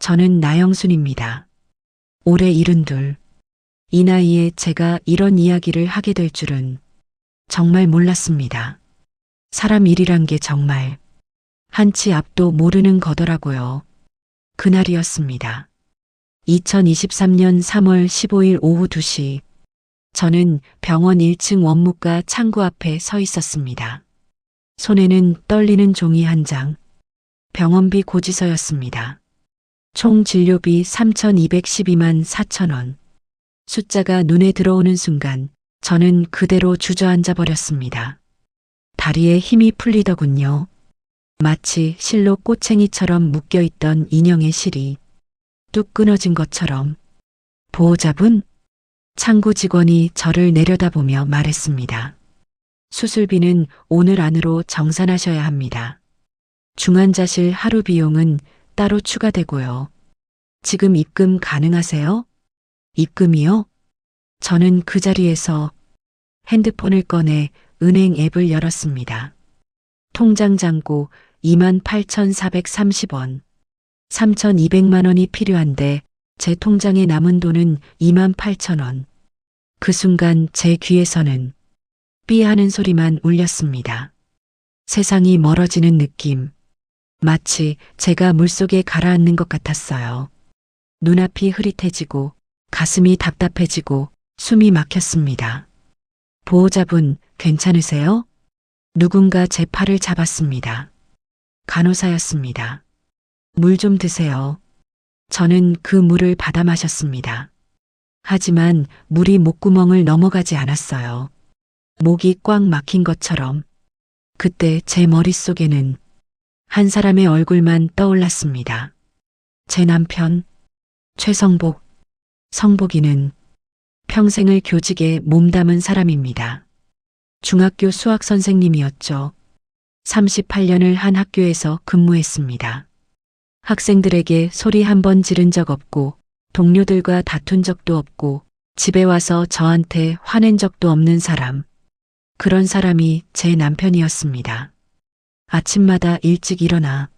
저는 나영순입니다. 올해 72. 이 나이에 제가 이런 이야기를 하게 될 줄은 정말 몰랐습니다. 사람 일이란 게 정말 한치 앞도 모르는 거더라고요. 그날이었습니다. 2023년 3월 15일 오후 2시. 저는 병원 1층 원무과 창구 앞에 서 있었습니다. 손에는 떨리는 종이 한 장. 병원비 고지서였습니다. 총 진료비 3,212만 4천 원. 숫자가 눈에 들어오는 순간 저는 그대로 주저앉아 버렸습니다. 다리에 힘이 풀리더군요. 마치 실로 꼬챙이처럼 묶여있던 인형의 실이 뚝 끊어진 것처럼. 보호자분? 창구 직원이 저를 내려다보며 말했습니다. 수술비는 오늘 안으로 정산하셔야 합니다. 중환자실 하루 비용은 따로 추가되고요. 지금 입금 가능하세요? 입금이요? 저는 그 자리에서 핸드폰을 꺼내 은행 앱을 열었습니다. 통장 잔고 28,430원. 3,200만 원이 필요한데 제 통장에 남은 돈은 28,000원. 그 순간 제 귀에서는 삐 하는 소리만 울렸습니다. 세상이 멀어지는 느낌. 마치 제가 물속에 가라앉는 것 같았어요. 눈앞이 흐릿해지고 가슴이 답답해지고 숨이 막혔습니다. 보호자분, 괜찮으세요? 누군가 제 팔을 잡았습니다. 간호사였습니다. 물 좀 드세요. 저는 그 물을 받아 마셨습니다. 하지만 물이 목구멍을 넘어가지 않았어요. 목이 꽉 막힌 것처럼. 그때 제 머릿속에는 한 사람의 얼굴만 떠올랐습니다. 제 남편, 최성복. 성복이는 평생을 교직에 몸담은 사람입니다. 중학교 수학 선생님이었죠. 38년을 한 학교에서 근무했습니다. 학생들에게 소리 한 번 지른 적 없고 동료들과 다툰 적도 없고 집에 와서 저한테 화낸 적도 없는 사람. 그런 사람이 제 남편이었습니다. 아침마다 일찍 일어나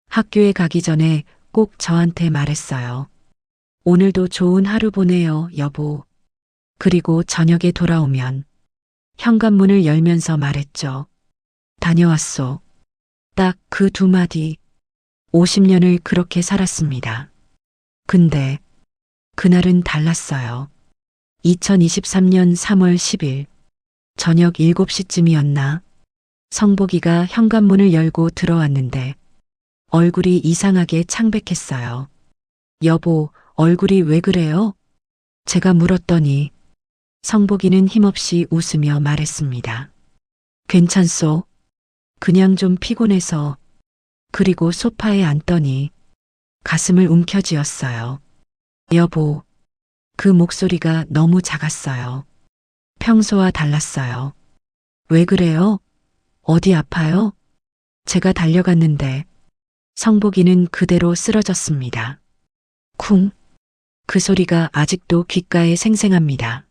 학교에 가기 전에 꼭 저한테 말했어요. 오늘도 좋은 하루 보내요, 여보. 그리고 저녁에 돌아오면 현관문을 열면서 말했죠. 다녀왔소. 딱 그 두 마디. 50년을 그렇게 살았습니다. 근데 그날은 달랐어요. 2023년 3월 10일 저녁 7시쯤이었나? 성복이가 현관문을 열고 들어왔는데 얼굴이 이상하게 창백했어요. 여보, 얼굴이 왜 그래요? 제가 물었더니 성복이는 힘없이 웃으며 말했습니다. 괜찮소? 그냥 좀 피곤해서. 그리고 소파에 앉더니 가슴을 움켜쥐었어요. 여보, 그 목소리가 너무 작았어요. 평소와 달랐어요. 왜 그래요? 어디 아파요? 제가 달려갔는데 성복이는 그대로 쓰러졌습니다. 쿵. 그 소리가 아직도 귓가에 생생합니다.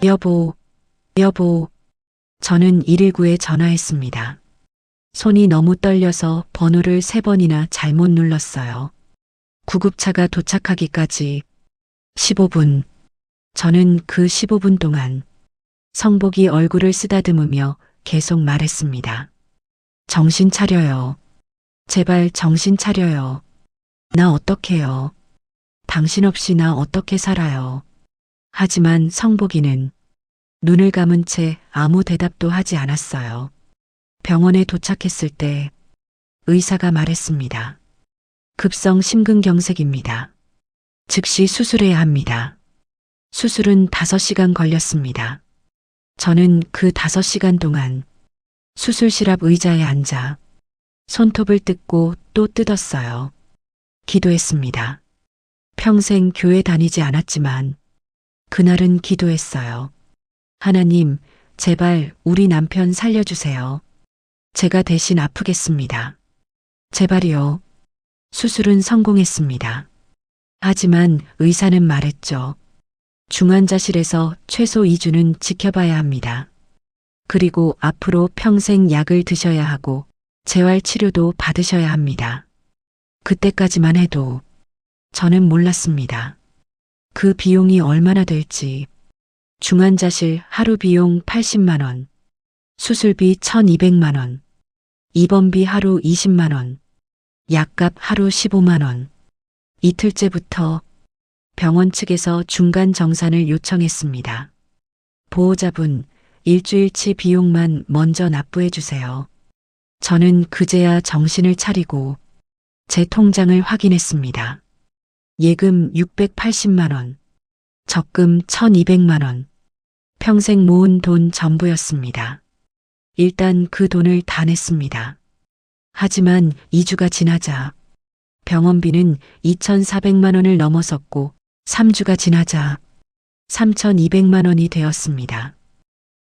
여보, 여보. 저는 119에 전화했습니다. 손이 너무 떨려서 번호를 3번이나 잘못 눌렀어요. 구급차가 도착하기까지 15분. 저는 그 15분 동안 성복이 얼굴을 쓰다듬으며 계속 말했습니다. 정신 차려요. 제발 정신 차려요. 나 어떡해요. 당신 없이 나 어떻게 살아요. 하지만 성복이는 눈을 감은 채 아무 대답도 하지 않았어요. 병원에 도착했을 때 의사가 말했습니다. 급성 심근경색입니다. 즉시 수술해야 합니다. 수술은 5시간 걸렸습니다. 저는 그 5시간 동안 수술실 앞 의자에 앉아 손톱을 뜯고 또 뜯었어요. 기도했습니다. 평생 교회 다니지 않았지만 그날은 기도했어요. 하나님, 제발 우리 남편 살려주세요. 제가 대신 아프겠습니다. 제발이요. 수술은 성공했습니다. 하지만 의사는 말했죠. 중환자실에서 최소 2주는 지켜봐야 합니다. 그리고 앞으로 평생 약을 드셔야 하고 재활치료도 받으셔야 합니다. 그때까지만 해도 저는 몰랐습니다. 그 비용이 얼마나 될지. 중환자실 하루 비용 80만 원, 수술비 1,200만 원, 입원비 하루 20만 원, 약값 하루 15만 원. 이틀째부터 병원 측에서 중간 정산을 요청했습니다. 보호자분, 일주일치 비용만 먼저 납부해 주세요. 저는 그제야 정신을 차리고 제 통장을 확인했습니다. 예금 680만 원, 적금 1,200만 원, 평생 모은 돈 전부였습니다. 일단 그 돈을 다 냈습니다. 하지만 2주가 지나자 병원비는 2,400만 원을 넘어섰고 3주가 지나자 3,200만 원이 되었습니다.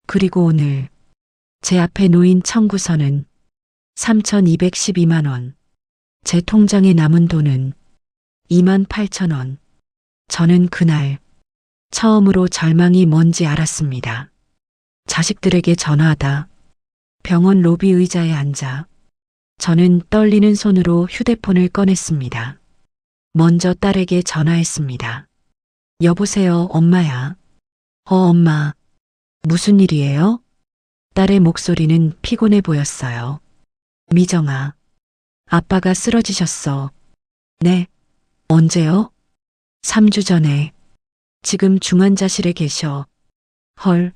그리고 오늘 제 앞에 놓인 청구서는 3,212만 원, 제 통장에 남은 돈은 28,000원. 저는 그날 처음으로 절망이 뭔지 알았습니다. 자식들에게 전화하다 병원 로비 의자에 앉아 저는 떨리는 손으로 휴대폰을 꺼냈습니다. 먼저 딸에게 전화했습니다. 여보세요, 엄마야. 엄마. 무슨 일이에요? 딸의 목소리는 피곤해 보였어요. 미정아. 아빠가 쓰러지셨어. 네. 언제요? 3주 전에. 지금 중환자실에 계셔. 헐.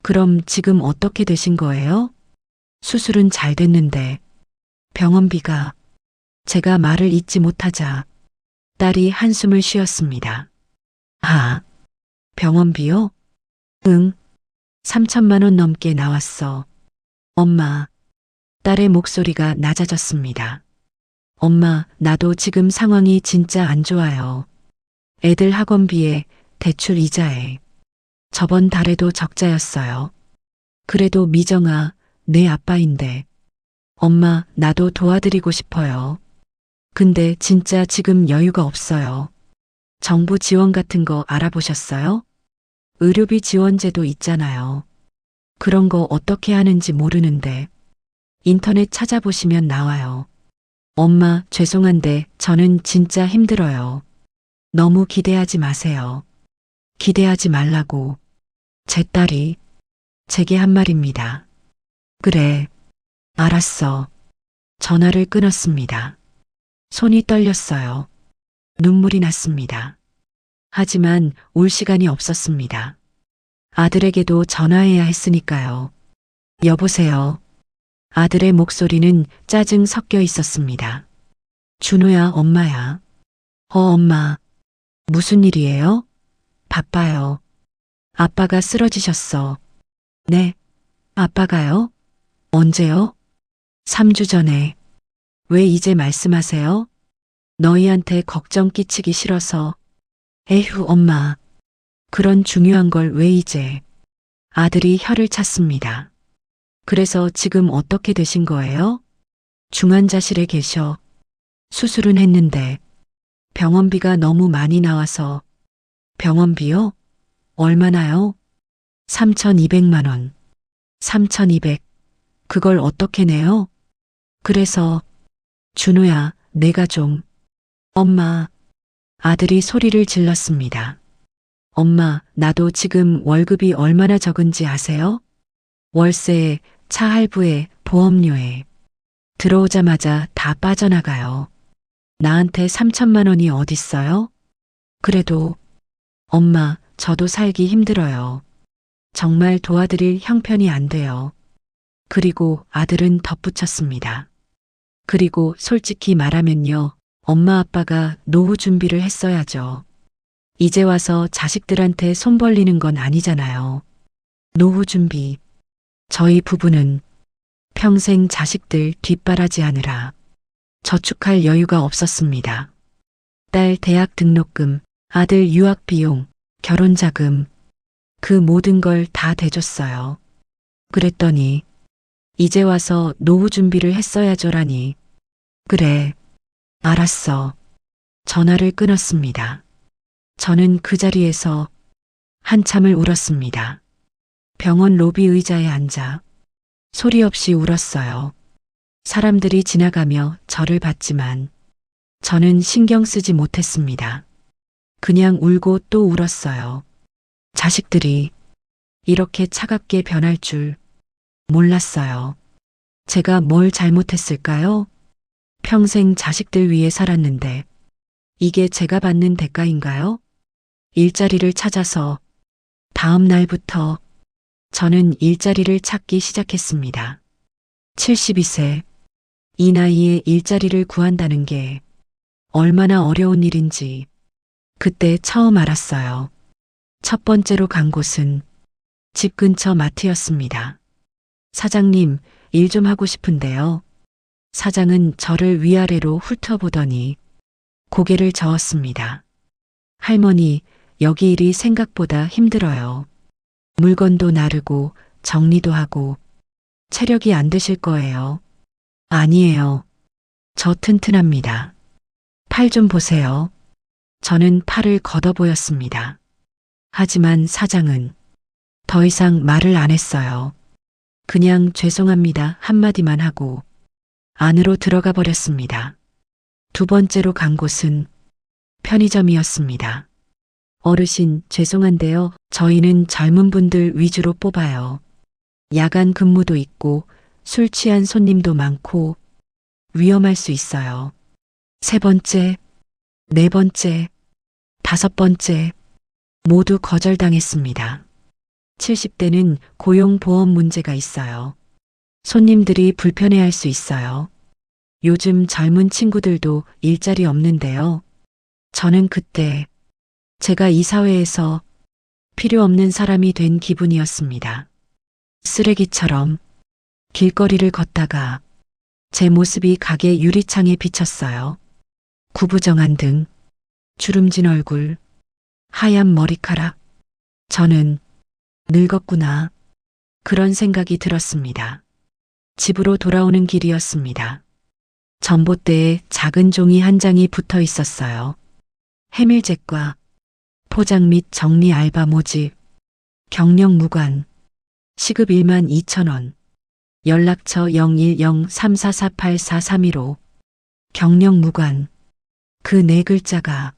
그럼 지금 어떻게 되신 거예요? 수술은 잘 됐는데 병원비가. 제가 말을 잇지 못하자 딸이 한숨을 쉬었습니다. 아, 병원비요? 응. 3천만 원 넘게 나왔어. 엄마. 딸의 목소리가 낮아졌습니다. 엄마, 나도 지금 상황이 진짜 안 좋아요. 애들 학원비에, 대출 이자에. 저번 달에도 적자였어요. 그래도 미정아, 내 아빠인데. 엄마, 나도 도와드리고 싶어요. 근데 진짜 지금 여유가 없어요. 정부 지원 같은 거 알아보셨어요? 의료비 지원제도 있잖아요. 그런 거 어떻게 하는지 모르는데. 인터넷 찾아보시면 나와요. 엄마, 죄송한데 저는 진짜 힘들어요. 너무 기대하지 마세요. 기대하지 말라고. 제 딸이 제게 한 말입니다. 그래. 알았어. 전화를 끊었습니다. 손이 떨렸어요. 눈물이 났습니다. 하지만 올 시간이 없었습니다. 아들에게도 전화해야 했으니까요. 여보세요. 아들의 목소리는 짜증 섞여 있었습니다. 준호야, 엄마야. 엄마. 무슨 일이에요? 바빠요. 아빠가 쓰러지셨어. 네. 아빠가요? 언제요? 3주 전에. 왜 이제 말씀하세요? 너희한테 걱정 끼치기 싫어서. 에휴, 엄마. 그런 중요한 걸 왜 이제. 아들이 혀를 찼습니다. 그래서 지금 어떻게 되신 거예요? 중환자실에 계셔. 수술은 했는데 병원비가 너무 많이 나와서. 병원비요? 얼마나요? 3,200만 원. 3,200. 그걸 어떻게 내요? 그래서 준호야, 내가 좀. 엄마. 아들이 소리를 질렀습니다. 엄마, 나도 지금 월급이 얼마나 적은지 아세요? 월세에, 차 할부에, 보험료에. 들어오자마자 다 빠져나가요. 나한테 3천만 원이 어딨어요? 그래도 엄마, 저도 살기 힘들어요. 정말 도와드릴 형편이 안 돼요. 그리고 아들은 덧붙였습니다. 그리고 솔직히 말하면요. 엄마 아빠가 노후 준비를 했어야죠. 이제 와서 자식들한테 손 벌리는 건 아니잖아요. 노후 준비. 저희 부부는 평생 자식들 뒷바라지하느라 저축할 여유가 없었습니다. 딸 대학 등록금, 아들 유학 비용, 결혼 자금, 그 모든 걸 다 대줬어요. 그랬더니 이제 와서 노후 준비를 했어야죠라니. 그래, 알았어. 전화를 끊었습니다. 저는 그 자리에서 한참을 울었습니다. 병원 로비 의자에 앉아 소리 없이 울었어요. 사람들이 지나가며 저를 봤지만 저는 신경 쓰지 못했습니다. 그냥 울고 또 울었어요. 자식들이 이렇게 차갑게 변할 줄 몰랐어요. 제가 뭘 잘못했을까요? 평생 자식들 위해 살았는데 이게 제가 받는 대가인가요? 일자리를 찾아서 다음 날부터 저는 일자리를 찾기 시작했습니다. 72세. 이 나이에 일자리를 구한다는 게 얼마나 어려운 일인지 그때 처음 알았어요. 첫 번째로 간 곳은 집 근처 마트였습니다. 사장님, 일 좀 하고 싶은데요. 사장은 저를 위아래로 훑어보더니 고개를 저었습니다. 할머니, 여기 일이 생각보다 힘들어요. 물건도 나르고 정리도 하고 체력이 안 되실 거예요. 아니에요. 저 튼튼합니다. 팔 좀 보세요. 저는 팔을 걷어 보였습니다. 하지만 사장은 더 이상 말을 안 했어요. 그냥 죄송합니다 한마디만 하고 안으로 들어가 버렸습니다. 두 번째로 간 곳은 편의점이었습니다. 어르신, 죄송한데요. 저희는 젊은 분들 위주로 뽑아요. 야간 근무도 있고 술 취한 손님도 많고 위험할 수 있어요. 세 번째, 네 번째, 다섯 번째 모두 거절당했습니다. 70대는 고용보험 문제가 있어요. 손님들이 불편해할 수 있어요. 요즘 젊은 친구들도 일자리 없는데요. 저는 그때 제가 이 사회에서 필요 없는 사람이 된 기분이었습니다. 쓰레기처럼 길거리를 걷다가 제 모습이 가게 유리창에 비쳤어요. 구부정한 등, 주름진 얼굴, 하얀 머리카락. 저는 늙었구나. 그런 생각이 들었습니다. 집으로 돌아오는 길이었습니다. 전봇대에 작은 종이 한 장이 붙어 있었어요. 해밀제과, 포장 및 정리 알바 모집, 경력 무관, 시급 1만 2천 원, 연락처 010-3448-4315, 경력 무관. 그 네 글자가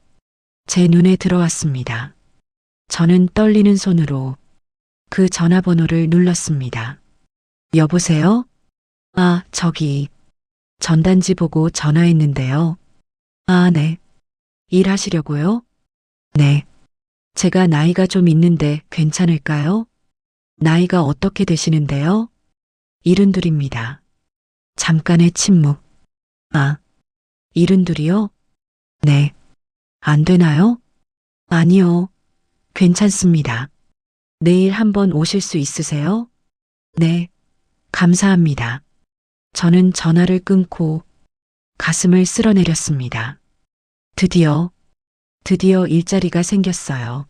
제 눈에 들어왔습니다. 저는 떨리는 손으로 그 전화번호를 눌렀습니다. 여보세요? 아, 저기 전단지 보고 전화했는데요. 아, 네. 일하시려고요? 네. 제가 나이가 좀 있는데 괜찮을까요? 나이가 어떻게 되시는데요? 72입니다. 잠깐의 침묵. 아, 72이요? 네. 안 되나요? 아니요. 괜찮습니다. 내일 한번 오실 수 있으세요? 네. 감사합니다. 저는 전화를 끊고 가슴을 쓸어내렸습니다. 드디어 일자리가 생겼어요.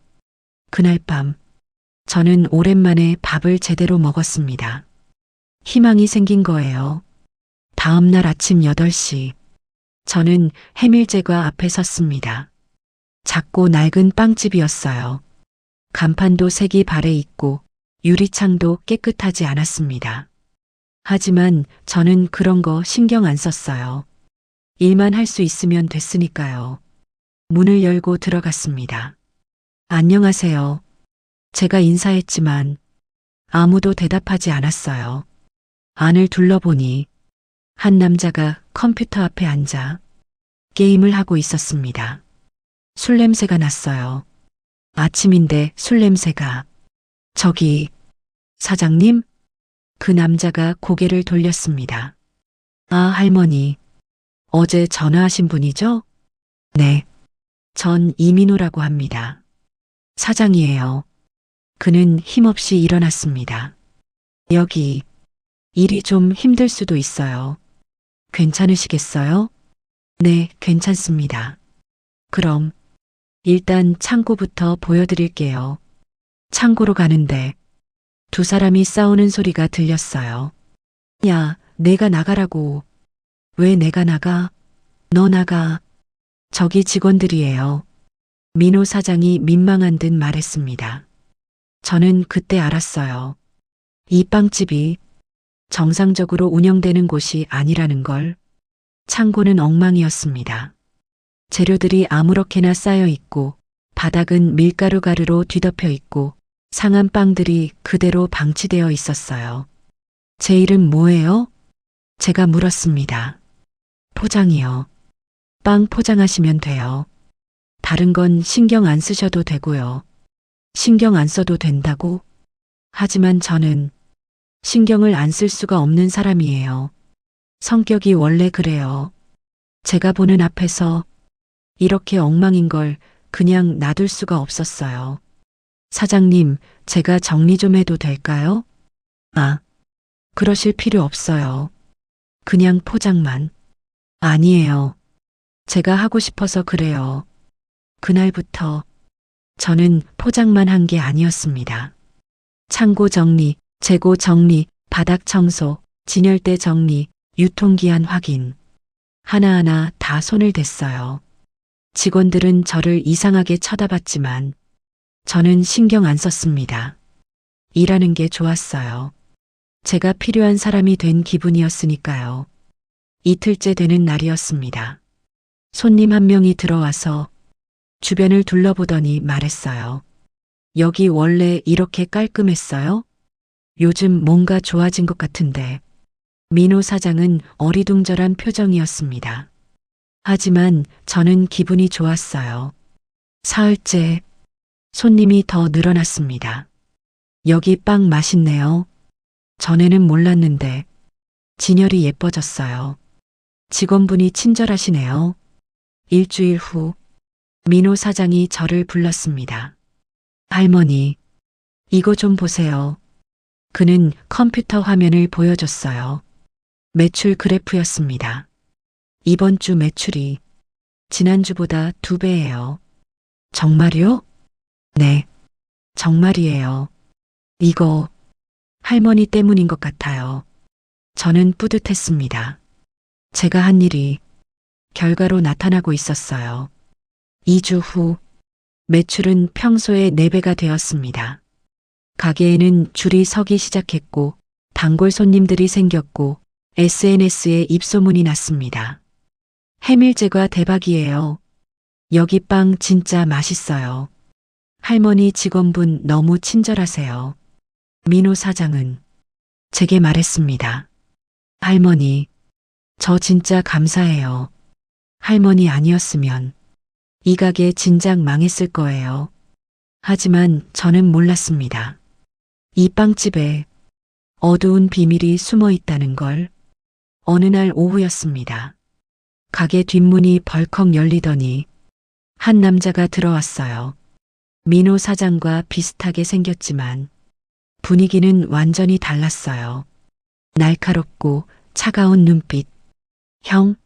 그날 밤, 저는 오랜만에 밥을 제대로 먹었습니다. 희망이 생긴 거예요. 다음 날 아침 8시, 저는 해밀제과 앞에 섰습니다. 작고 낡은 빵집이었어요. 간판도 색이 발해 있고 유리창도 깨끗하지 않았습니다. 하지만 저는 그런 거 신경 안 썼어요. 일만 할 수 있으면 됐으니까요. 문을 열고 들어갔습니다. 안녕하세요. 제가 인사했지만 아무도 대답하지 않았어요. 안을 둘러보니 한 남자가 컴퓨터 앞에 앉아 게임을 하고 있었습니다. 술 냄새가 났어요. 아침인데 술 냄새가. 저기, 사장님? 그 남자가 고개를 돌렸습니다. 아, 할머니. 어제 전화하신 분이죠? 네. 전 이민호라고 합니다. 사장이에요. 그는 힘없이 일어났습니다. 여기, 일이 좀 힘들 수도 있어요. 괜찮으시겠어요? 네, 괜찮습니다. 그럼 일단 창고부터 보여드릴게요. 창고로 가는데 두 사람이 싸우는 소리가 들렸어요. 야, 내가 나가라고. 왜 내가 나가? 너 나가. 저기 직원들이에요. 민호 사장이 민망한 듯 말했습니다. 저는 그때 알았어요. 이 빵집이 정상적으로 운영되는 곳이 아니라는 걸. 창고는 엉망이었습니다. 재료들이 아무렇게나 쌓여 있고 바닥은 밀가루 가루로 뒤덮여 있고 상한 빵들이 그대로 방치되어 있었어요. 제 이름 뭐예요? 제가 물었습니다. 포장이요. 빵 포장하시면 돼요. 다른 건 신경 안 쓰셔도 되고요. 신경 안 써도 된다고? 하지만 저는 신경을 안 쓸 수가 없는 사람이에요. 성격이 원래 그래요. 제가 보는 앞에서 이렇게 엉망인 걸 그냥 놔둘 수가 없었어요. 사장님, 제가 정리 좀 해도 될까요? 아, 그러실 필요 없어요. 그냥 포장만. 아니에요. 제가 하고 싶어서 그래요. 그날부터 저는 포장만 한 게 아니었습니다. 창고 정리, 재고 정리, 바닥 청소, 진열대 정리, 유통기한 확인. 하나하나 다 손을 댔어요. 직원들은 저를 이상하게 쳐다봤지만 저는 신경 안 썼습니다. 일하는 게 좋았어요. 제가 필요한 사람이 된 기분이었으니까요. 이틀째 되는 날이었습니다. 손님 한 명이 들어와서 주변을 둘러보더니 말했어요. 여기 원래 이렇게 깔끔했어요? 요즘 뭔가 좋아진 것 같은데. 민호 사장은 어리둥절한 표정이었습니다. 하지만 저는 기분이 좋았어요. 사흘째 손님이 더 늘어났습니다. 여기 빵 맛있네요. 전에는 몰랐는데 진열이 예뻐졌어요. 직원분이 친절하시네요. 일주일 후 민호 사장이 저를 불렀습니다. 할머니, 이거 좀 보세요. 그는 컴퓨터 화면을 보여줬어요. 매출 그래프였습니다. 이번 주 매출이 지난주보다 2배예요. 정말요? 네, 정말이에요. 이거 할머니 때문인 것 같아요. 저는 뿌듯했습니다. 제가 한 일이 결과로 나타나고 있었어요. 2주 후 매출은 평소의 4배가 되었습니다. 가게에는 줄이 서기 시작했고 단골 손님들이 생겼고 SNS에 입소문이 났습니다. 해밀제과 대박이에요. 여기 빵 진짜 맛있어요. 할머니 직원분 너무 친절하세요. 민호 사장은 제게 말했습니다. 할머니, 저 진짜 감사해요. 할머니 아니었으면 이 가게 진작 망했을 거예요. 하지만 저는 몰랐습니다. 이 빵집에 어두운 비밀이 숨어 있다는 걸. 어느 날 오후였습니다. 가게 뒷문이 벌컥 열리더니 한 남자가 들어왔어요. 민호 사장과 비슷하게 생겼지만 분위기는 완전히 달랐어요. 날카롭고 차가운 눈빛. 형,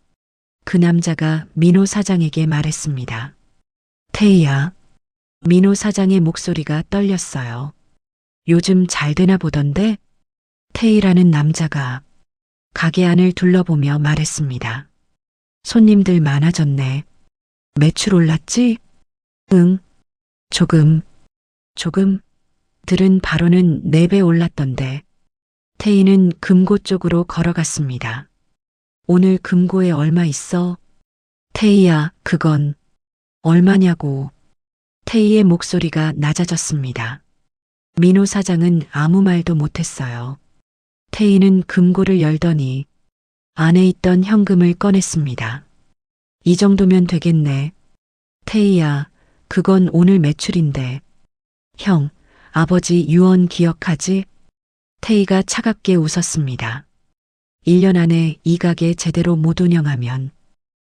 그 남자가 민호 사장에게 말했습니다. 태희야. 민호 사장의 목소리가 떨렸어요. 요즘 잘 되나 보던데? 태희라는 남자가 가게 안을 둘러보며 말했습니다. 손님들 많아졌네. 매출 올랐지? 응. 조금. 들은 바로는 4배 올랐던데. 태희는 금고 쪽으로 걸어갔습니다. 오늘 금고에 얼마 있어? 태희야, 그건 얼마냐고. 태희의 목소리가 낮아졌습니다. 민호 사장은 아무 말도 못했어요. 태희는 금고를 열더니 안에 있던 현금을 꺼냈습니다. 이 정도면 되겠네. 태희야, 그건 오늘 매출인데. 형, 아버지 유언 기억하지? 태희가 차갑게 웃었습니다. 1년 안에 이 가게 제대로 못 운영하면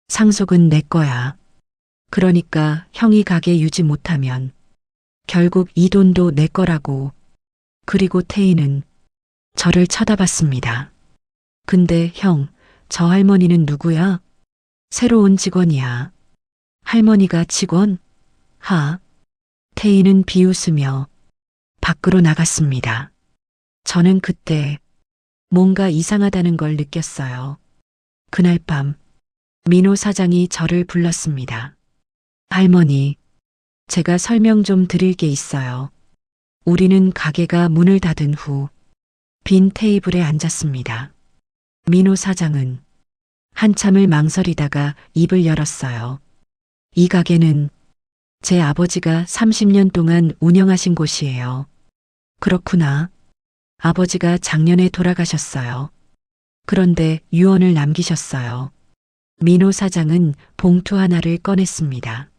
상속은 내 거야. 그러니까 형이 가게 유지 못하면 결국 이 돈도 내 거라고. 그리고 태희는 저를 쳐다봤습니다. 근데 형, 저 할머니는 누구야? 새로운 직원이야. 할머니가 직원? 하. 태희는 비웃으며 밖으로 나갔습니다. 저는 그때 뭔가 이상하다는 걸 느꼈어요. 그날 밤 민호 사장이 저를 불렀습니다. 할머니, 제가 설명 좀 드릴 게 있어요. 우리는 가게가 문을 닫은 후 빈 테이블에 앉았습니다. 민호 사장은 한참을 망설이다가 입을 열었어요. 이 가게는 제 아버지가 30년 동안 운영하신 곳이에요. 그렇구나. 아버지가 작년에 돌아가셨어요. 그런데 유언을 남기셨어요. 민호 사장은 봉투 하나를 꺼냈습니다.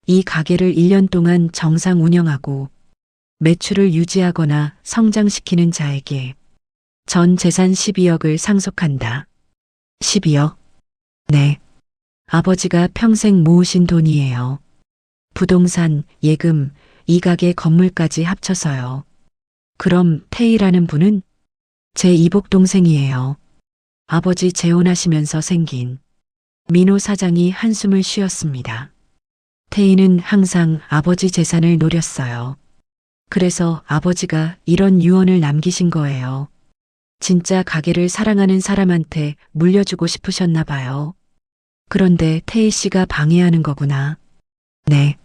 이 가게를 1년 동안 정상 운영하고 매출을 유지하거나 성장시키는 자에게 전 재산 12억을 상속한다. 12억? 네. 아버지가 평생 모으신 돈이에요. 부동산, 예금, 이 가게 건물까지 합쳐서요. 그럼 태희라는 분은 제 이복 동생이에요. 아버지 재혼하시면서 생긴. 민호 사장이 한숨을 쉬었습니다. 태희는 항상 아버지 재산을 노렸어요. 그래서 아버지가 이런 유언을 남기신 거예요. 진짜 가게를 사랑하는 사람한테 물려주고 싶으셨나 봐요. 그런데 태희 씨가 방해하는 거구나. 네.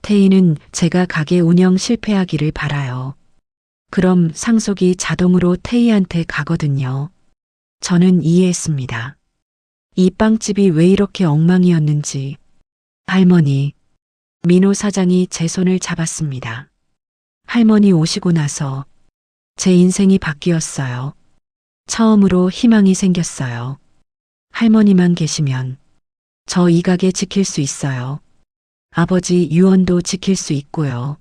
태희는 제가 가게 운영 실패하기를 바라요. 그럼 상속이 자동으로 태희한테 가거든요. 저는 이해했습니다. 이 빵집이 왜 이렇게 엉망이었는지. 할머니, 민호 사장이 제 손을 잡았습니다. 할머니 오시고 나서 제 인생이 바뀌었어요. 처음으로 희망이 생겼어요. 할머니만 계시면 저 이 가게 지킬 수 있어요. 아버지 유언도 지킬 수 있고요.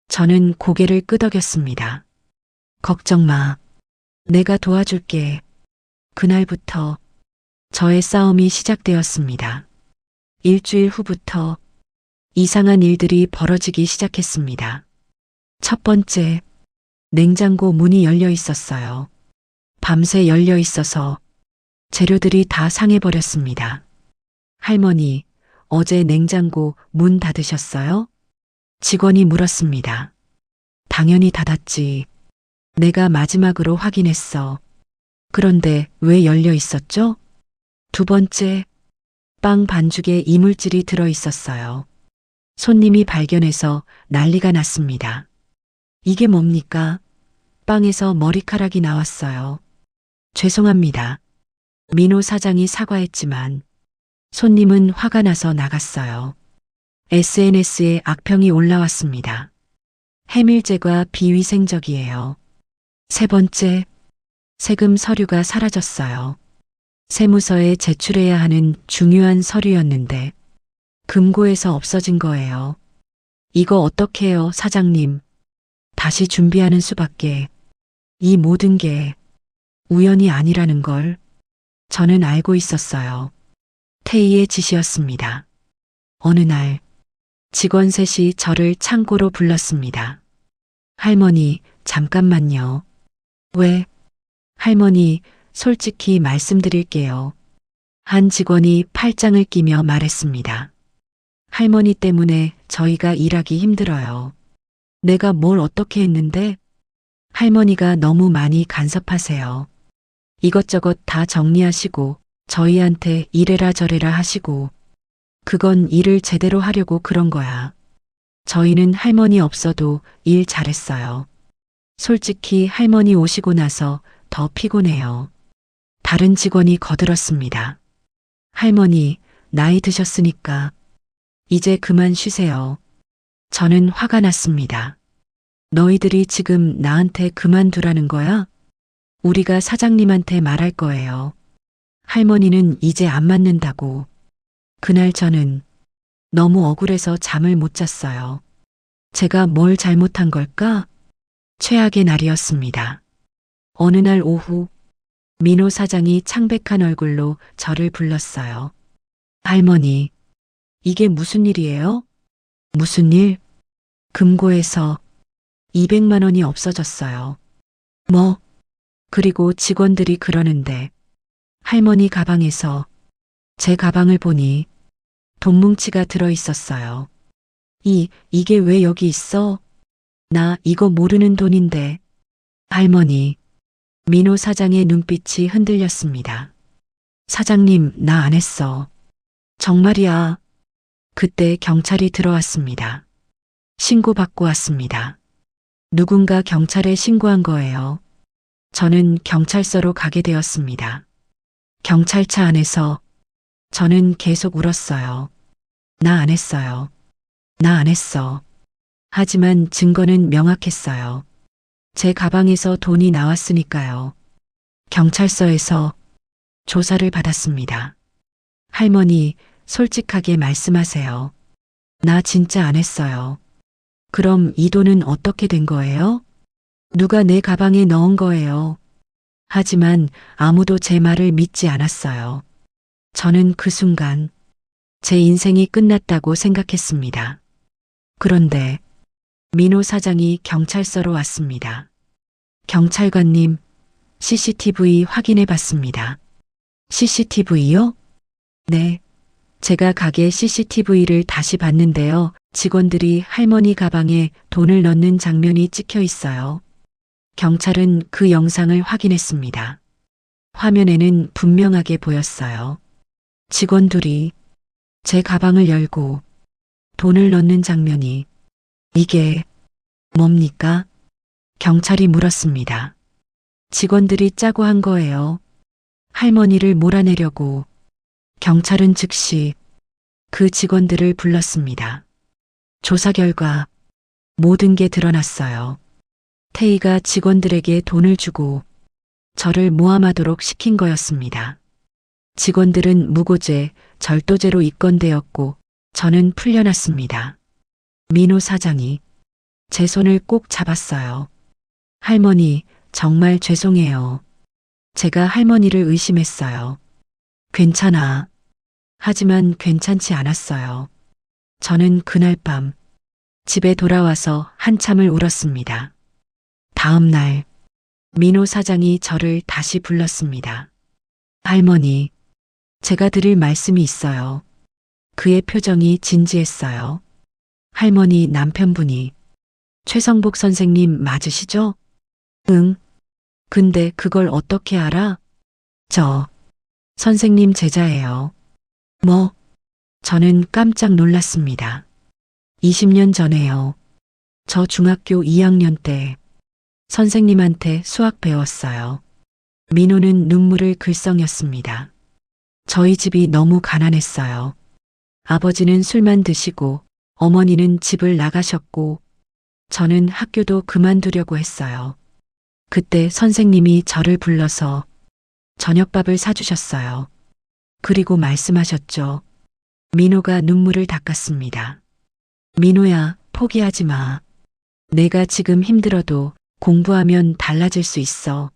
저는 고개를 끄덕였습니다. 걱정 마. 내가 도와줄게. 그날부터 저의 싸움이 시작되었습니다. 일주일 후부터 이상한 일들이 벌어지기 시작했습니다. 첫 번째, 냉장고 문이 열려 있었어요. 밤새 열려 있어서 재료들이 다 상해버렸습니다. 할머니, 어제 냉장고 문 닫으셨어요? 직원이 물었습니다. 당연히 닫았지. 내가 마지막으로 확인했어. 그런데 왜 열려 있었죠? 두 번째, 빵 반죽에 이물질이 들어 있었어요. 손님이 발견해서 난리가 났습니다. 이게 뭡니까? 빵에서 머리카락이 나왔어요. 죄송합니다. 민호 사장이 사과했지만 손님은 화가 나서 나갔어요. SNS에 악평이 올라왔습니다. 해밀제과 비위생적이에요. 세 번째, 세금 서류가 사라졌어요. 세무서에 제출해야 하는 중요한 서류였는데 금고에서 없어진 거예요. 이거 어떡해요, 사장님. 다시 준비하는 수밖에. 이 모든 게 우연이 아니라는 걸 저는 알고 있었어요. 태희의 짓이었습니다. 어느 날 직원 셋이 저를 창고로 불렀습니다. 할머니, 잠깐만요. 왜? 할머니, 솔직히 말씀드릴게요. 한 직원이 팔짱을 끼며 말했습니다. 할머니 때문에 저희가 일하기 힘들어요. 내가 뭘 어떻게 했는데? 할머니가 너무 많이 간섭하세요. 이것저것 다 정리하시고 저희한테 이래라 저래라 하시고 그건 일을 제대로 하려고 그런 거야. 저희는 할머니 없어도 일 잘했어요. 솔직히 할머니 오시고 나서 더 피곤해요. 다른 직원이 거들었습니다. 할머니, 나이 드셨으니까 이제 그만 쉬세요. 저는 화가 났습니다. 너희들이 지금 나한테 그만두라는 거야? 우리가 사장님한테 말할 거예요. 할머니는 이제 안 맞는다고. 그날 저는 너무 억울해서 잠을 못 잤어요. 제가 뭘 잘못한 걸까? 최악의 날이었습니다. 어느 날 오후 민호 사장이 창백한 얼굴로 저를 불렀어요. 할머니, 이게 무슨 일이에요? 무슨 일? 금고에서 200만 원이 없어졌어요. 뭐? 그리고 직원들이 그러는데 할머니 가방에서 제 가방을 보니 돈 뭉치가 들어 있었어요. 이게 왜 여기 있어? 나 이거 모르는 돈인데. 할머니, 민호 사장의 눈빛이 흔들렸습니다. 사장님, 나 안 했어. 정말이야. 그때 경찰이 들어왔습니다. 신고받고 왔습니다. 누군가 경찰에 신고한 거예요. 저는 경찰서로 가게 되었습니다. 경찰차 안에서 저는 계속 울었어요. 나 안 했어요. 나 안 했어. 하지만 증거는 명확했어요. 제 가방에서 돈이 나왔으니까요. 경찰서에서 조사를 받았습니다. 할머니, 솔직하게 말씀하세요. 나 진짜 안 했어요. 그럼 이 돈은 어떻게 된 거예요? 누가 내 가방에 넣은 거예요? 하지만 아무도 제 말을 믿지 않았어요. 저는 그 순간 제 인생이 끝났다고 생각했습니다. 그런데 민호 사장이 경찰서로 왔습니다. 경찰관님, CCTV 확인해 봤습니다. CCTV요? 네. 제가 가게 CCTV를 다시 봤는데요. 직원들이 할머니 가방에 돈을 넣는 장면이 찍혀 있어요. 경찰은 그 영상을 확인했습니다. 화면에는 분명하게 보였어요. 직원들이 제 가방을 열고 돈을 넣는 장면이. 이게 뭡니까? 경찰이 물었습니다. 직원들이 짜고 한 거예요. 할머니를 몰아내려고. 경찰은 즉시 그 직원들을 불렀습니다. 조사 결과 모든 게 드러났어요. 태희가 직원들에게 돈을 주고 저를 모함하도록 시킨 거였습니다. 직원들은 무고죄, 절도죄로 입건되었고 저는 풀려났습니다. 민호 사장이 제 손을 꼭 잡았어요. 할머니, 정말 죄송해요. 제가 할머니를 의심했어요. 괜찮아. 하지만 괜찮지 않았어요. 저는 그날 밤 집에 돌아와서 한참을 울었습니다. 다음 날 민호 사장이 저를 다시 불렀습니다. 할머니, 제가 드릴 말씀이 있어요. 그의 표정이 진지했어요. 할머니 남편분이 최성복 선생님 맞으시죠? 응. 근데 그걸 어떻게 알아? 저 선생님 제자예요. 뭐? 저는 깜짝 놀랐습니다. 20년 전에요. 저 중학교 2학년 때 선생님한테 수학 배웠어요. 민호는 눈물을 글썽였습니다. 저희 집이 너무 가난했어요. 아버지는 술만 드시고 어머니는 집을 나가셨고 저는 학교도 그만두려고 했어요. 그때 선생님이 저를 불러서 저녁밥을 사주셨어요. 그리고 말씀하셨죠. 민호가 눈물을 닦았습니다. 민호야, 포기하지 마. 내가 지금 힘들어도 공부하면 달라질 수 있어.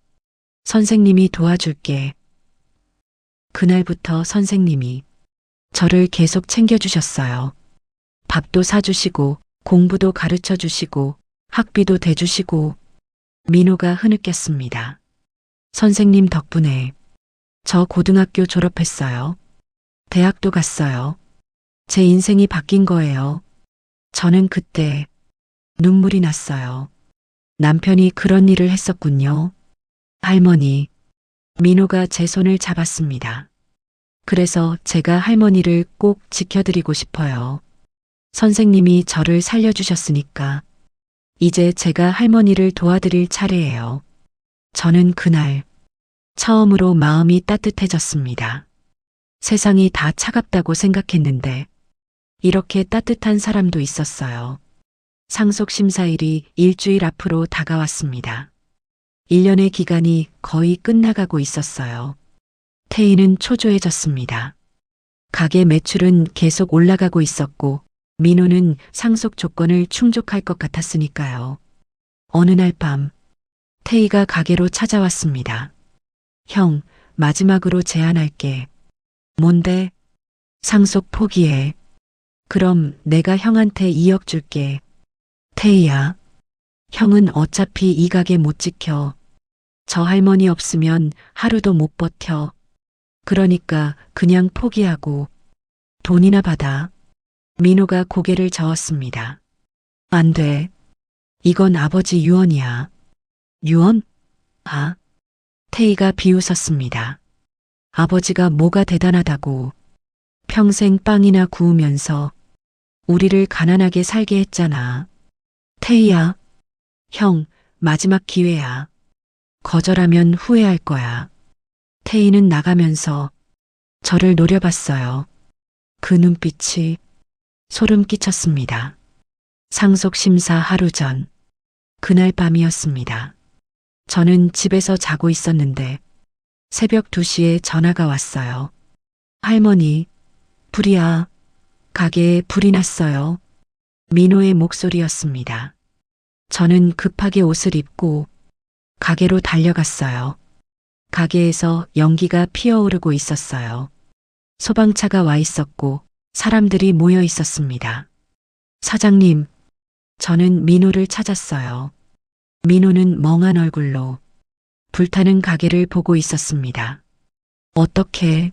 선생님이 도와줄게. 그날부터 선생님이 저를 계속 챙겨주셨어요. 밥도 사주시고 공부도 가르쳐 주시고 학비도 대주시고. 민호가 흐느꼈습니다. 선생님 덕분에 저 고등학교 졸업했어요. 대학도 갔어요. 제 인생이 바뀐 거예요. 저는 그때 눈물이 났어요. 남편이 그런 일을 했었군요. 할머니, 민호가 제 손을 잡았습니다. 그래서 제가 할머니를 꼭 지켜드리고 싶어요. 선생님이 저를 살려주셨으니까 이제 제가 할머니를 도와드릴 차례예요. 저는 그날 처음으로 마음이 따뜻해졌습니다. 세상이 다 차갑다고 생각했는데 이렇게 따뜻한 사람도 있었어요. 상속심사일이 일주일 앞으로 다가왔습니다. 1년의 기간이 거의 끝나가고 있었어요. 태희는 초조해졌습니다. 가게 매출은 계속 올라가고 있었고 민호는 상속 조건을 충족할 것 같았으니까요. 어느 날 밤 태희가 가게로 찾아왔습니다. 형, 마지막으로 제안할게. 뭔데? 상속 포기해. 그럼 내가 형한테 2억 줄게. 태희야, 형은 어차피 이 가게 못 지켜. 저 할머니 없으면 하루도 못 버텨. 그러니까 그냥 포기하고 돈이나 받아. 민호가 고개를 저었습니다. 안 돼. 이건 아버지 유언이야. 유언? 아. 태희가 비웃었습니다. 아버지가 뭐가 대단하다고. 평생 빵이나 구우면서 우리를 가난하게 살게 했잖아. 태희야, 형, 마지막 기회야. 거절하면 후회할 거야. 태희는 나가면서 저를 노려봤어요. 그 눈빛이 소름 끼쳤습니다. 상속 심사 하루 전, 그날 밤이었습니다. 저는 집에서 자고 있었는데 새벽 2시에 전화가 왔어요. 할머니, 불이야. 가게에 불이 났어요. 민호의 목소리였습니다. 저는 급하게 옷을 입고 가게로 달려갔어요. 가게에서 연기가 피어오르고 있었어요. 소방차가 와 있었고 사람들이 모여 있었습니다. 사장님, 저는 민호를 찾았어요. 민호는 멍한 얼굴로 불타는 가게를 보고 있었습니다. 어떻게,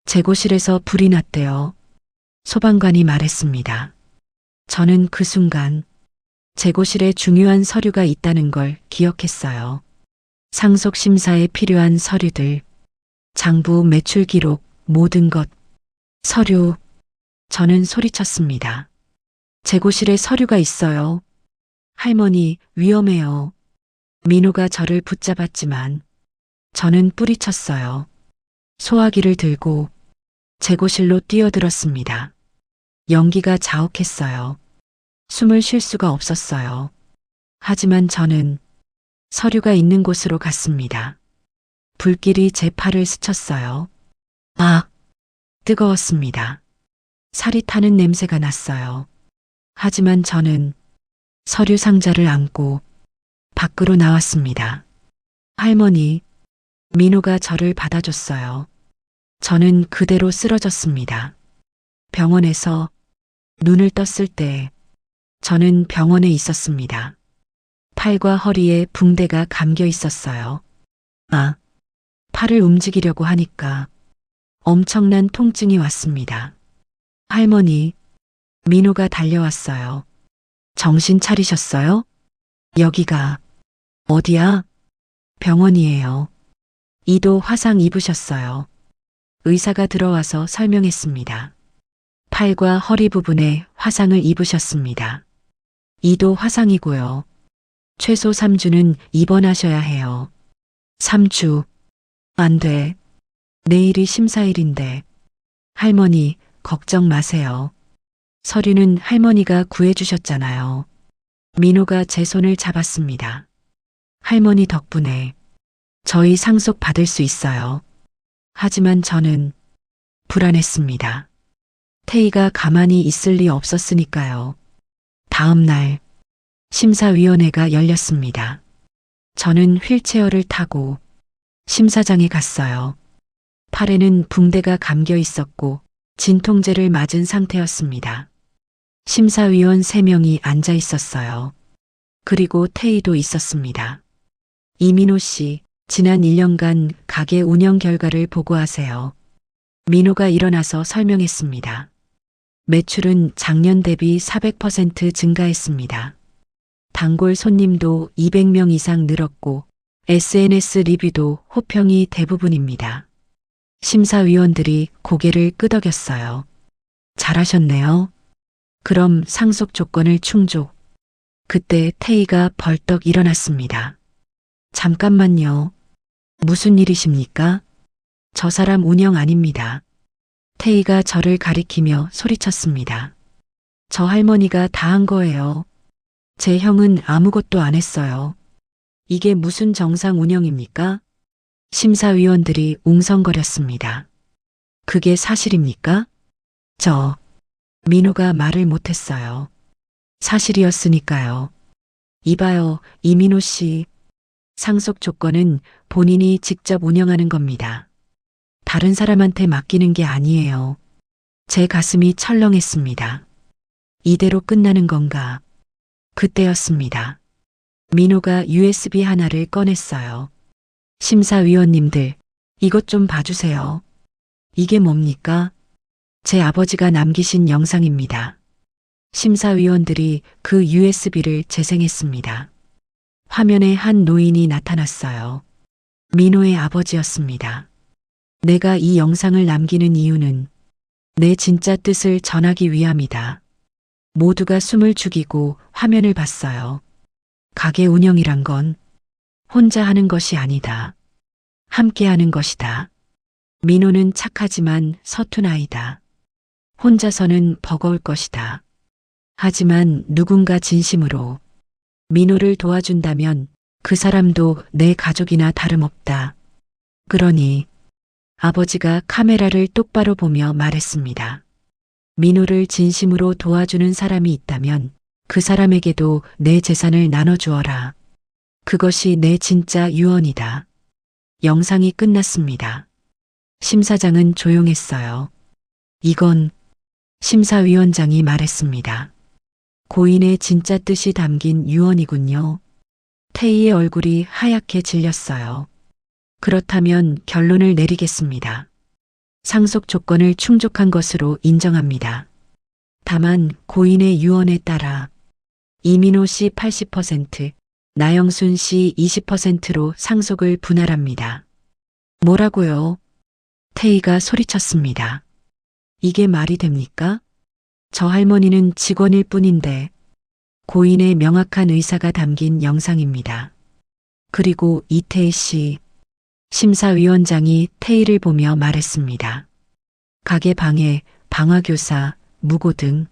재고실에서 불이 났대요. 소방관이 말했습니다. 저는 그 순간 재고실에 중요한 서류가 있다는 걸 기억했어요. 상속 심사에 필요한 서류들, 장부 매출 기록, 모든 것, 서류. 저는 소리쳤습니다. 재고실에 서류가 있어요. 할머니, 위험해요. 민호가 저를 붙잡았지만 저는 뿌리쳤어요. 소화기를 들고 재고실로 뛰어들었습니다. 연기가 자욱했어요. 숨을 쉴 수가 없었어요. 하지만 저는 서류가 있는 곳으로 갔습니다. 불길이 제 팔을 스쳤어요. 아, 뜨거웠습니다. 살이 타는 냄새가 났어요. 하지만 저는 서류 상자를 안고 밖으로 나왔습니다. 할머니, 민호가 저를 받아줬어요. 저는 그대로 쓰러졌습니다. 병원에서 눈을 떴을 때 저는 병원에 있었습니다. 팔과 허리에 붕대가 감겨 있었어요. 아, 팔을 움직이려고 하니까 엄청난 통증이 왔습니다. 할머니, 민호가 달려왔어요. 정신 차리셨어요? 여기가 어디야? 병원이에요. 이도 화상 입으셨어요. 의사가 들어와서 설명했습니다. 팔과 허리 부분에 화상을 입으셨습니다. 이도 화상이고요. 최소 3주는 입원하셔야 해요. 3주. 안 돼. 내일이 심사일인데. 할머니, 걱정 마세요. 서류는 할머니가 구해주셨잖아요. 민호가 제 손을 잡았습니다. 할머니 덕분에 저희 상속 받을 수 있어요. 하지만 저는 불안했습니다. 태희가 가만히 있을 리 없었으니까요. 다음 날 심사위원회가 열렸습니다. 저는 휠체어를 타고 심사장에 갔어요. 팔에는 붕대가 감겨 있었고 진통제를 맞은 상태였습니다. 심사위원 3명이 앉아 있었어요. 그리고 태희도 있었습니다. 이민호 씨, 지난 1년간 가게 운영 결과를 보고하세요. 민호가 일어나서 설명했습니다. 매출은 작년 대비 400% 증가했습니다. 단골 손님도 200명 이상 늘었고 SNS 리뷰도 호평이 대부분입니다. 심사위원들이 고개를 끄덕였어요. 잘하셨네요. 그럼 상속 조건을 충족. 그때 태희가 벌떡 일어났습니다. 잠깐만요. 무슨 일이십니까? 저 사람 운영 아닙니다. 태희가 저를 가리키며 소리쳤습니다. 저 할머니가 다 한 거예요. 제 형은 아무것도 안 했어요. 이게 무슨 정상 운영입니까? 심사위원들이 웅성거렸습니다. 그게 사실입니까? 민호가 말을 못했어요. 사실이었으니까요. 이봐요, 이민호 씨. 상속 조건은 본인이 직접 운영하는 겁니다. 다른 사람한테 맡기는 게 아니에요. 제 가슴이 철렁했습니다. 이대로 끝나는 건가? 그때였습니다. 민호가 USB 하나를 꺼냈어요. 심사위원님들, 이것 좀 봐주세요. 이게 뭡니까? 제 아버지가 남기신 영상입니다. 심사위원들이 그 USB를 재생했습니다. 화면에 한 노인이 나타났어요. 민호의 아버지였습니다. 내가 이 영상을 남기는 이유는 내 진짜 뜻을 전하기 위함이다. 모두가 숨을 죽이고 화면을 봤어요. 가게 운영이란 건 혼자 하는 것이 아니다. 함께 하는 것이다. 민호는 착하지만 서툰 아이다. 혼자서는 버거울 것이다. 하지만 누군가 진심으로 민호를 도와준다면 그 사람도 내 가족이나 다름없다. 그러니 아버지가 카메라를 똑바로 보며 말했습니다. 민호를 진심으로 도와주는 사람이 있다면 그 사람에게도 내 재산을 나눠주어라. 그것이 내 진짜 유언이다. 영상이 끝났습니다. 심사장은 조용했어요. 이건 심사위원장이 말했습니다. 고인의 진짜 뜻이 담긴 유언이군요. 태희의 얼굴이 하얗게 질렸어요. 그렇다면 결론을 내리겠습니다. 상속 조건을 충족한 것으로 인정합니다. 다만 고인의 유언에 따라 이민호 씨 80%, 나영순 씨 20%로 상속을 분할합니다. 뭐라고요? 태희가 소리쳤습니다. 이게 말이 됩니까? 저 할머니는 직원일 뿐인데 고인의 명확한 의사가 담긴 영상입니다. 그리고 이태희 씨, 심사위원장이 태희를 보며 말했습니다. 가게 방해, 방화교사, 무고 등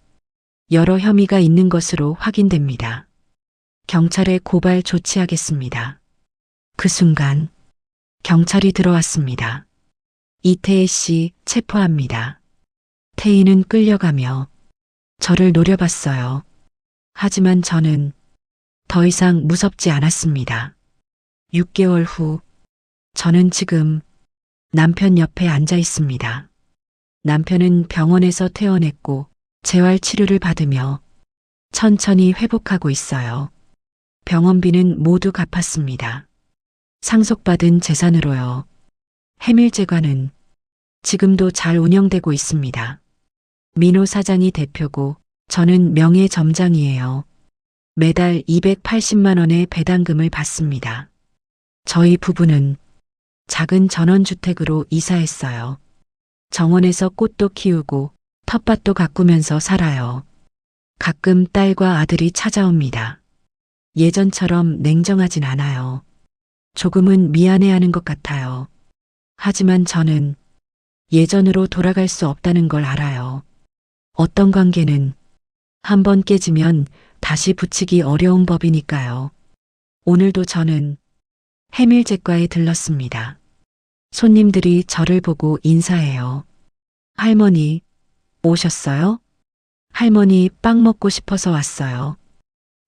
여러 혐의가 있는 것으로 확인됩니다. 경찰에 고발 조치하겠습니다. 그 순간 경찰이 들어왔습니다. 이태희 씨 체포합니다. 태희는 끌려가며 저를 노려봤어요. 하지만 저는 더 이상 무섭지 않았습니다. 6개월 후 저는 지금 남편 옆에 앉아 있습니다. 남편은 병원에서 퇴원했고 재활 치료를 받으며 천천히 회복하고 있어요. 병원비는 모두 갚았습니다. 상속받은 재산으로요. 해밀제과는 지금도 잘 운영되고 있습니다. 민호 사장이 대표고 저는 명예점장이에요. 매달 280만 원의 배당금을 받습니다. 저희 부부는 작은 전원주택으로 이사했어요. 정원에서 꽃도 키우고 텃밭도 가꾸면서 살아요. 가끔 딸과 아들이 찾아옵니다. 예전처럼 냉정하진 않아요. 조금은 미안해하는 것 같아요. 하지만 저는 예전으로 돌아갈 수 없다는 걸 알아요. 어떤 관계는 한번 깨지면 다시 붙이기 어려운 법이니까요. 오늘도 저는 해밀제과에 들렀습니다. 손님들이 저를 보고 인사해요. 할머니, 오셨어요? 할머니 빵 먹고 싶어서 왔어요.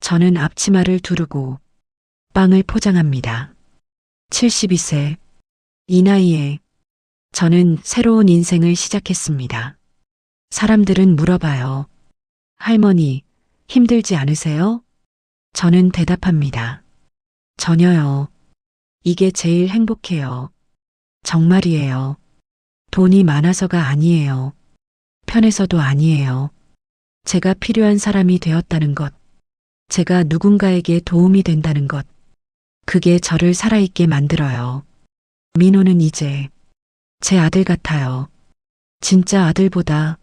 저는 앞치마를 두르고 빵을 포장합니다. 72세. 이 나이에 저는 새로운 인생을 시작했습니다. 사람들은 물어봐요. 할머니, 힘들지 않으세요? 저는 대답합니다. 전혀요. 이게 제일 행복해요. 정말이에요. 돈이 많아서가 아니에요. 편해서도 아니에요. 제가 필요한 사람이 되었다는 것. 제가 누군가에게 도움이 된다는 것. 그게 저를 살아있게 만들어요. 민호는 이제 제 아들 같아요. 진짜 아들보다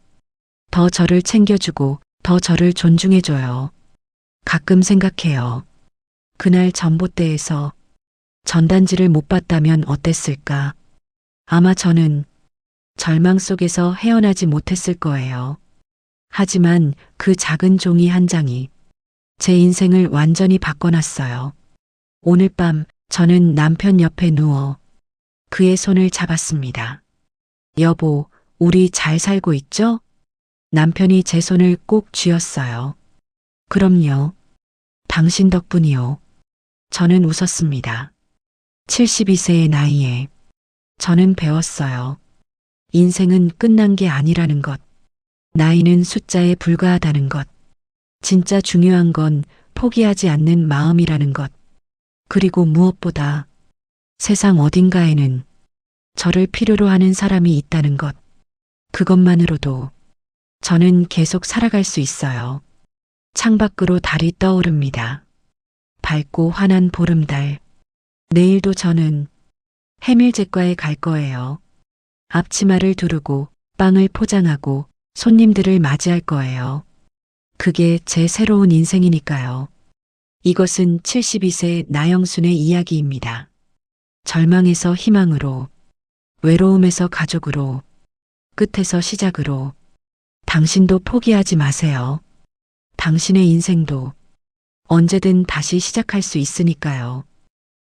더 저를 챙겨주고 더 저를 존중해줘요. 가끔 생각해요. 그날 전봇대에서 전단지를 못 봤다면 어땠을까? 아마 저는 절망 속에서 헤어나지 못했을 거예요. 하지만 그 작은 종이 한 장이 제 인생을 완전히 바꿔놨어요. 오늘 밤 저는 남편 옆에 누워 그의 손을 잡았습니다. 여보, 우리 잘 살고 있죠? 남편이 제 손을 꼭 쥐었어요. 그럼요. 당신 덕분이요. 저는 웃었습니다. 72세의 나이에 저는 배웠어요. 인생은 끝난 게 아니라는 것. 나이는 숫자에 불과하다는 것. 진짜 중요한 건 포기하지 않는 마음이라는 것. 그리고 무엇보다 세상 어딘가에는 저를 필요로 하는 사람이 있다는 것. 그것만으로도 저는 계속 살아갈 수 있어요. 창밖으로 달이 떠오릅니다. 밝고 환한 보름달. 내일도 저는 해밀제과에 갈 거예요. 앞치마를 두르고 빵을 포장하고 손님들을 맞이할 거예요. 그게 제 새로운 인생이니까요. 이것은 72세 나영순의 이야기입니다. 절망에서 희망으로, 외로움에서 가족으로, 끝에서 시작으로 당신도 포기하지 마세요. 당신의 인생도 언제든 다시 시작할 수 있으니까요.